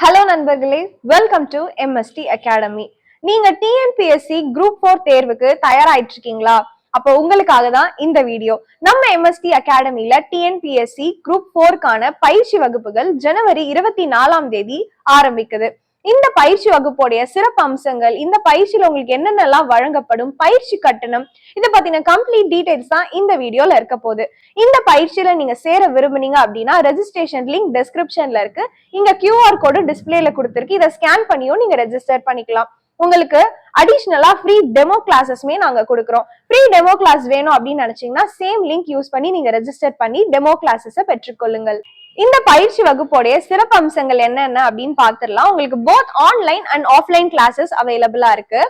Hello நண்பர்களே, welcome to MST academy. நீங்க TNPSC group 4 தேர்வுக்கு தயாராயிட்டு இருக்கீங்களா? அப்போ உங்களுக்காக தான் இந்த வீடியோ. நம்ம MST அகாடமில டிஎன்பிஎஸ்சி குரூப் 4க்கான பயிற்சி வகுப்புகள் ஜனவரி 24ஆம் தேதி ஆரம்பிக்குது. இந்த பயிற்சி வகுப்போடைய சிறப்பு அம்சங்கள், இந்த பயிற்சியில உங்களுக்கு என்னென்னலாம் வழங்கப்படும், பயிற்சி கட்டணம், இதை பத்தின கம்ப்ளீட் டீடைல்ஸ் தான் இந்த வீடியோல இருக்க போகுது. இந்த பயிற்சியில நீங்க சேர விரும்புனீங்க அப்படின்னா ரெஜிஸ்ட்ரேஷன் லிங்க் டிஸ்கிரிப்ஷன்ல இருக்கு. இங்க QR கோடு டிஸ்பிளேல கொடுத்திருக்கு. இதை ஸ்கேன் பண்ணியும் நீங்க ரெஜிஸ்டர் பண்ணிக்கலாம். உங்களுக்கு அடிஷனலா ஃப்ரீ டெமோ கிளாஸஸ்மே நாங்க கொடுக்குறோம். ஃப்ரீ டெமோ கிளாஸ் வேணும் அப்படின்னு நினைச்சீங்கன்னா சேம் லிங்க் யூஸ் பண்ணி நீங்க ரெஜிஸ்டர் பண்ணி டெமோ கிளாஸஸை பெற்றுக்கொள்ளுங்கள். இந்த பயிற்சி வகுப்போடைய சிறப்பு அம்சங்கள் என்னென்ன அப்படின்னு பார்த்துடலாம். உங்களுக்கு both online and offline classes அவைலபிளா இருக்கு.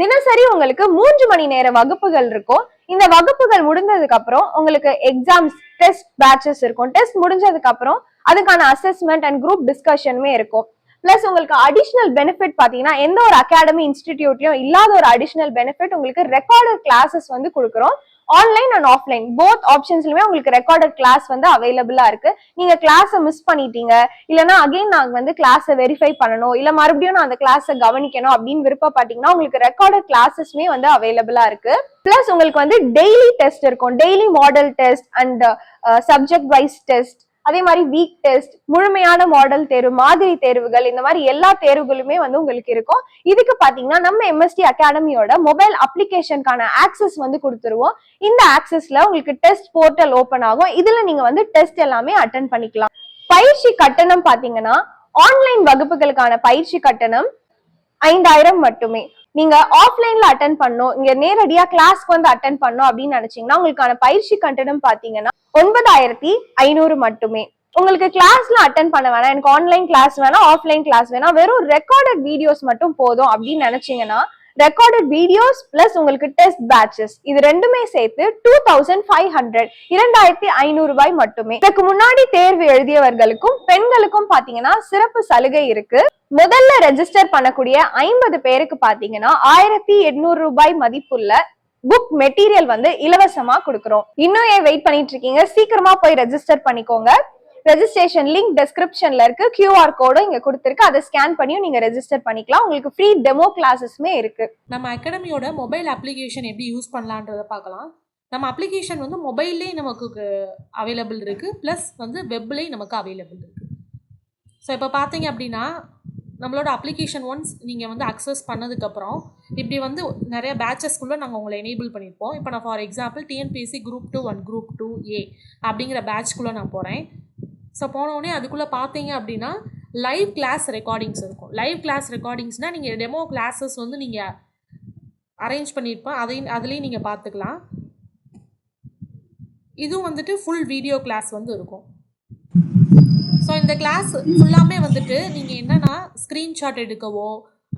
தினசரி உங்களுக்கு 3 மணி நேர வகுப்புகள் இருக்கும். இந்த வகுப்புகள் முடிஞ்சதுக்கு அப்புறம் உங்களுக்கு எக்ஸாம்ஸ், டெஸ்ட் பேட்சஸ் இருக்கும். டெஸ்ட் முடிஞ்சதுக்கு அப்புறம் அதுக்கான அசஸ்மெண்ட் அண்ட் குரூப் டிஸ்கஷனுமே இருக்கும். பிளஸ் உங்களுக்கு அடிஷனல் பெனிஃபிட் பாத்தீங்கன்னா எந்த ஒரு அகாடமி இன்ஸ்டிடியூட்லயும் இல்லாத ஒரு அடிஷனல் பெனிஃபிட் உங்களுக்கு ரெக்கார்டட் கிளாஸஸ் வந்து கொடுக்குறோம். ஆன்லைன் அண்ட் ஆஃப்லைன் போத் ஆப்ஷன்ஸ்லயுமே உங்களுக்கு ரெக்கார்டட் கிளாஸ் வந்து அவைலபிளா இருக்கு. நீங்க கிளாஸை மிஸ் பண்ணிட்டீங்க, இல்லைன்னா அகைன் நாங்க வந்து கிளாஸை வெரிஃபை பண்ணணும், இல்ல மறுபடியும் நான் அந்த கிளாஸை கவனிக்கணும் அப்படின்னு விருப்பப்பட்டீங்கன்னா உங்களுக்கு ரெக்கார்டட் கிளாஸஸ்மே வந்து அவைலபிளா இருக்கு. பிளஸ் உங்களுக்கு வந்து டெய்லி டெஸ்ட் இருக்கும். Daily model test and subject wise test, அதே மாதிரி வீக் டெஸ்ட், முழுமையான மாடல் தேர்வு, மாதிரி தேர்வுகள், இந்த மாதிரி எல்லா தேர்வுகளுமே வந்து உங்களுக்கு இருக்கும். இதுக்கு பாத்தீங்கன்னா நம்ம MST அகாடமியோட மொபைல் அப்ளிகேஷனுக்கான ஆக்சஸ் வந்து கொடுத்துருவோம். இந்த ஆக்சஸ்ல உங்களுக்கு டெஸ்ட் போர்ட்டல் ஓபன் ஆகும். இதுல நீங்க வந்து டெஸ்ட் எல்லாமே அட்டென்ட் பண்ணிக்கலாம். பயிற்சி கட்டணம் பாத்தீங்கன்னா ஆன்லைன் வகுப்புகளுக்கான பயிற்சி கட்டணம் 5000 மட்டுமே. நீங்க ஆஃப்லைன்ல அட்டென்ட் பண்ணணும், இங்க நேரடியா கிளாஸ்க்கு வந்து அட்டென்ட் பண்ணணும் அப்படின்னு நினைச்சீங்கன்னா உங்களுக்கான பயிற்சி கட்டணம் பாத்தீங்கன்னா 9500 மட்டுமே. உங்களுக்கு கிளாஸ்ல அட்டென்ட் பண்ண வேணாம், எனக்கு ஆன்லைன் கிளாஸ் வேணாம், ஆஃப்லைன் கிளாஸ் வேணாம், வெறும் ரெக்கார்டட் வீடியோஸ் மட்டும் போதும் அப்படின்னு நினைச்சீங்கன்னா ரெக்கார்டட் வீடியோஸ் பிளஸ் உங்களுக்கு டெஸ்ட் பேட்சஸ் இது ரெண்டுமே சேர்த்து 2500 2500 மட்டுமே. இதுக்கு முன்னாடி தேர்வு எழுதியவர்களுக்கும் பெண்களுக்கும் பாத்தீங்கன்னா சிறப்பு சலுகை இருக்கு. முதல்ல ரெஜிஸ்டர் பண்ணக்கூடிய 50 பேருக்கு பாத்தீங்கன்னா 1800 மதிப்புள்ள புக் மெட்டீரியல் வந்து இலவசமா கொடுக்குறோம். இன்னும் ஏன் வெயிட் பண்ணிட்டு இருக்கீங்க? சீக்கிரமா போய் ரெஜிஸ்டர் பண்ணிக்கோங்க. ரெஜிஸ்ட்ரேஷன் லிங்க் டிஸ்கிரிப்ஷன்ல இருக்கு. QR கோடும் இங்க கொடுத்திருக்கு. அதை ஸ்கேன் பண்ணியும் நீங்க ரெஜிஸ்டர் பண்ணிக்கலாம். உங்களுக்கு ஃப்ரீ டெமோ கிளாஸஸ்மே இருக்கு. நம்ம அகாடமியோட மொபைல் அப்ளிகேஷன் எப்படி யூஸ் பண்ணலான்றத பார்க்கலாம். நம்ம அப்ளிகேஷன் வந்து மொபைல்லே நமக்கு அவைலபிள் இருக்கு, ப்ளஸ் வந்து வெப்லேயும் நமக்கு அவைலபிள் இருக்கு. ஸோ இப்போ பார்த்தீங்க அப்படின்னா நம்மளோட அப்ளிகேஷன் ஒன்ஸ் நீங்கள் வந்து அக்சஸ் பண்ணதுக்கப்புறம் இப்படி வந்து நிறைய பேட்சஸ்க்குள்ளே நாங்கள் உங்களை எனேபிள் பண்ணியிருப்போம். இப்போ நான் for example TNPSC group 2 group 2A அப்படிங்கிற பேட்ச்க்குள்ளே நான் போகிறேன். ஸோ போனோடனே அதுக்குள்ளே பார்த்தீங்க அப்படின்னா லைவ் கிளாஸ் ரெக்கார்டிங்ஸ் இருக்கும். லைவ் கிளாஸ் ரெக்கார்டிங்ஸ்னால் நீங்கள் டெமோ கிளாஸஸ் வந்து நீங்கள் அரேஞ்ச் பண்ணியிருப்போம், அதுலேயும் நீங்கள் பார்த்துக்கலாம். இதுவும் வந்துட்டு ஃபுல் வீடியோ கிளாஸ் வந்து இருக்கும். ஸோ இந்த கிளாஸ் ஃபுல்லாமே வந்துட்டு நீங்கள் என்னென்னா ஸ்க்ரீன்ஷாட் எடுக்கவோ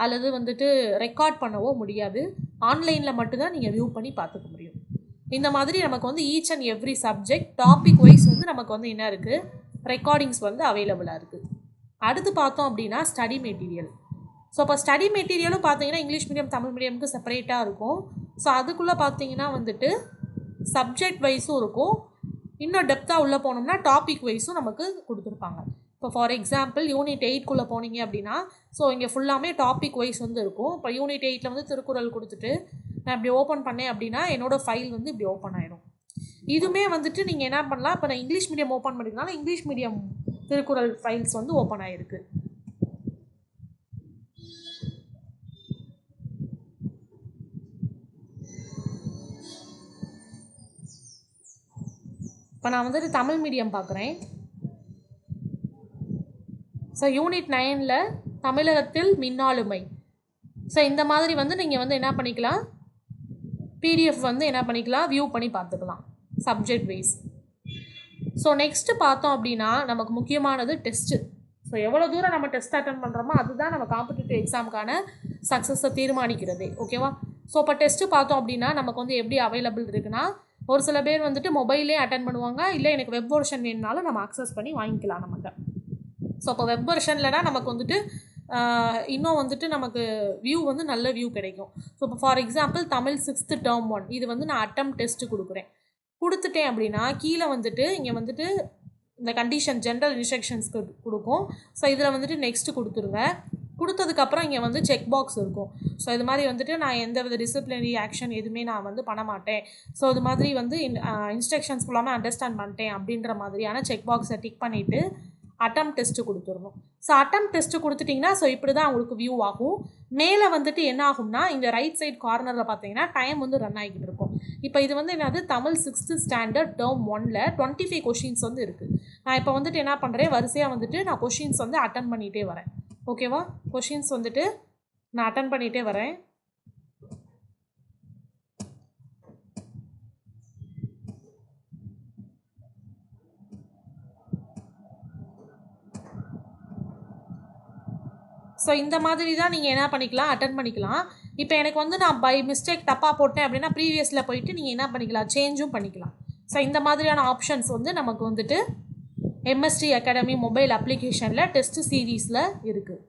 அல்லது வந்துட்டு ரெக்கார்ட் பண்ணவோ முடியாது. ஆன்லைனில் மட்டும்தான் நீங்கள் வியூ பண்ணி பார்த்துக்க முடியும். இந்த மாதிரி நமக்கு வந்து each and every subject topic wise வந்து நமக்கு வந்து என்ன இருக்குது, ரெக்கார்டிங்ஸ் வந்து அவைலபிளாக இருக்குது. அடுத்து பார்த்தோம் அப்படின்னா ஸ்டடி மெட்டீரியல். ஸோ இப்போ ஸ்டடி மெட்டீரியலும் பார்த்தீங்கன்னா இங்கிலீஷ் மீடியம் தமிழ் மீடியமுக்கு செப்பரேட்டாக இருக்கும். ஸோ அதுக்குள்ளே பார்த்தீங்கன்னா வந்துட்டு சப்ஜெக்ட் வைஸும் இருக்கும். இன்னும் டெப்த்தாக உள்ளே போனோம்னா டாபிக் வைஸும் நமக்கு கொடுத்துருப்பாங்க. இப்போ ஃபார் எக்ஸாம்பிள் யூனிட் 8குள்ளே போனீங்க அப்படின்னா ஸோ இங்கே ஃபுல்லாமே டாபிக் வைஸ் வந்து இருக்கும். இப்போ யூனிட் 8ல் வந்து திருக்குறள் கொடுத்துட்டு நான் இப்படி ஓப்பன் பண்ணேன் அப்படின்னா என்னோடய ஃபைல் வந்து இப்படி ஓப்பன் ஆகிடும். இதுவுமே வந்துட்டு நீங்கள் என்ன பண்ணலாம், இப்போ நான் இங்கிலீஷ் மீடியம் ஓப்பன் பண்ணிக்கிறதுனால இங்கிலீஷ் மீடியம் திருக்குறள் ஃபைல்ஸ் வந்து ஓப்பன் ஆகிருக்கு. இப்போ நான் வந்துட்டு தமிழ் மீடியம் பார்க்குறேன். ஸோ யூனிட் 9ல் தமிழகத்தில் மின்னாளுமை. ஸோ இந்த மாதிரி வந்து நீங்கள் வந்து என்ன பண்ணிக்கலாம், PDF வந்து என்ன பண்ணிக்கலாம், வியூ பண்ணி பார்த்துக்கலாம் சப்ஜெக்ட் வைஸ். ஸோ நெக்ஸ்ட்டு பார்த்தோம் அப்படின்னா நமக்கு முக்கியமானது டெஸ்ட்டு. ஸோ எவ்வளோ தூரம் நம்ம டெஸ்ட் அட்டன் பண்ணுறோமோ அதுதான் நம்ம காம்படிட்டிவ் எக்ஸாமுக்கான சக்ஸஸை தீர்மானிக்கிறது. ஓகேவா? ஸோ இப்போ டெஸ்ட்டு பார்த்தோம் அப்படின்னா நமக்கு வந்து எப்படி அவைலபிள் இருக்குன்னா, ஒரு சில பேர் வந்துட்டு மொபைல்லே அட்டன் பண்ணுவாங்க, இல்லை எனக்கு வெப் வெர்ஷன் வேணுனாலும் நம்ம அக்சஸ் பண்ணி வாங்கிக்கலாம் நம்மகிட்ட. ஸோ இப்போ வெப் வெர்ஷன்லனா நமக்கு வந்துட்டு இன்னும் வந்துட்டு நமக்கு வியூ வந்து நல்ல வியூ கிடைக்கும். ஸோ இப்போ for example Tamil 6th term 1 இது வந்து நான் அட்டம் டெஸ்ட்டு கொடுக்குறேன். கொடுத்துட்டேன் அப்படின்னா கீழே வந்துட்டு இங்கே வந்துட்டு இந்த கண்டிஷன் ஜென்ரல் இன்ஸ்ட்ரக்ஷன்ஸ்க்கு கொடுக்கும். ஸோ இதில் வந்துட்டு நெக்ஸ்ட்டு கொடுத்துருங்க. கொடுத்ததுக்கப்புறம் இங்கே வந்து செக் பாக்ஸ் இருக்கும். ஸோ இது மாதிரி வந்துட்டு நான் எந்த வித டிசிப்ளினரி ஆக்ஷன் எதுவுமே நான் வந்து பண்ண மாட்டேன், ஸோ இது மாதிரி வந்து இன்ஸ்ட்ரக்ஷன்ஸ் ஃபுல்லாமே அண்டர்ஸ்டாண்ட் பண்ணிட்டேன் அப்படின்ற மாதிரியான செக் பாக்ஸை டிக் பண்ணிவிட்டு அட்டம் டெஸ்ட்டு கொடுத்துடணும். ஸோ அட்டம் டெஸ்ட்டு கொடுத்துட்டிங்கன்னா ஸோ இப்படி தான் உங்களுக்கு வியூ ஆகும். மேலே வந்துட்டு என்ன ஆகும்னா இந்த ரைட் சைட் கார்னரில் பார்த்தீங்கன்னா டைம் வந்து ரன் ஆகிக்கிட்டு இருக்கும். இப்போ இது வந்து என்னது தமிழ் 6th ஸ்டாண்டர்ட் டேர்ம் 1ல் 25 கொஷின்ஸ் வந்து இருக்குது. நான் இப்போ வந்துட்டு என்ன பண்ணுறேன், வரிசையாக வந்துட்டு நான் கொஷின்ஸ் வந்து அட்டன் பண்ணிகிட்டே வரேன். ஓகேவா, கொஷின்ஸ் வந்துட்டு நான் அட்டன் பண்ணிகிட்டே வரேன். ஸோ இந்த மாதிரி தான் நீங்கள் என்ன பண்ணிக்கலாம், அட்டன் பண்ணிக்கலாம். இப்போ எனக்கு வந்து நான் பை மிஸ்டேக் தப்பாக போட்டேன் அப்படின்னா ப்ரீவியஸில் போயிட்டு நீங்கள் என்ன பண்ணிக்கலாம், சேஞ்சும் பண்ணிக்கலாம். ஸோ இந்த மாதிரியான ஆப்ஷன்ஸ் வந்து நமக்கு வந்துட்டு எம்எஸ்டி அகாடமி மொபைல் அப்ளிகேஷனில் டெஸ்ட் சீரீஸில் இருக்குது.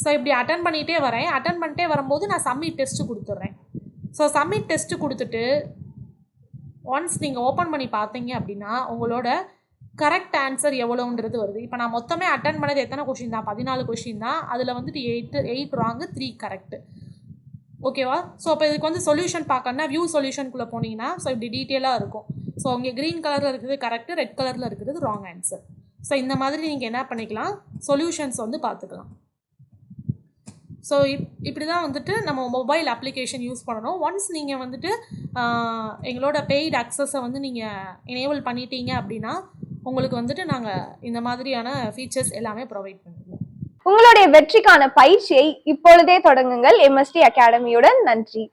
ஸோ இப்படி அட்டன் பண்ணிகிட்டே வரேன். அட்டன் பண்ணிட்டே வரும்போது நான் சப்மிட் டெஸ்ட்டு கொடுத்துட்றேன். ஸோ சப்மிட் டெஸ்ட்டு கொடுத்துட்டு ஒன்ஸ் நீங்கள் ஓப்பன் பண்ணி பார்த்தீங்க அப்படின்னா உங்களோட கரெக்ட் ஆன்சர் எவ்வளோன்றது வருது. இப்போ நான் மொத்தமே அட்டன் பண்ணது எத்தனை கொஷின் தான், 14 கொஷின் தான். அதில் வந்துட்டு 8 ராங்கு 3 கரெக்டு. ஓகேவா. ஸோ இப்போ இதுக்கு வந்து சொல்யூஷன் பார்க்கணுன்னா வியூ சொல்யூஷனுக்குள்ளே போனீங்கன்னா ஸோ இப்படி டீட்டெயிலாக இருக்கும். ஸோ இங்கே க்ரீன் கலரில் இருக்கிறது கரெக்டு, ரெட் கலரில் இருக்கிறது ராங் ஆன்சர். ஸோ இந்த மாதிரி நீங்கள் என்ன பண்ணிக்கலாம், சொல்யூஷன்ஸ் வந்து பார்த்துக்கலாம். ஸோ இப்படி தான் வந்துட்டு நம்ம மொபைல் அப்ளிகேஷன் யூஸ் பண்ணணும். ஒன்ஸ் நீங்கள் வந்துட்டு எங்களோட பெய்டு அக்சஸை வந்து நீங்கள் எனேபிள் பண்ணிட்டீங்க அப்படின்னா உங்களுக்கு வந்துட்டு நாங்கள் இந்த மாதிரியான ஃபீச்சர்ஸ் எல்லாமே ப்ரொவைட் பண்ணுவோம். உங்களுடைய வெற்றிக்கான பயிற்சியை இப்பொழுதே தொடங்குங்கள் எம்எஸ்டி அகாடமியுடன். நன்றி.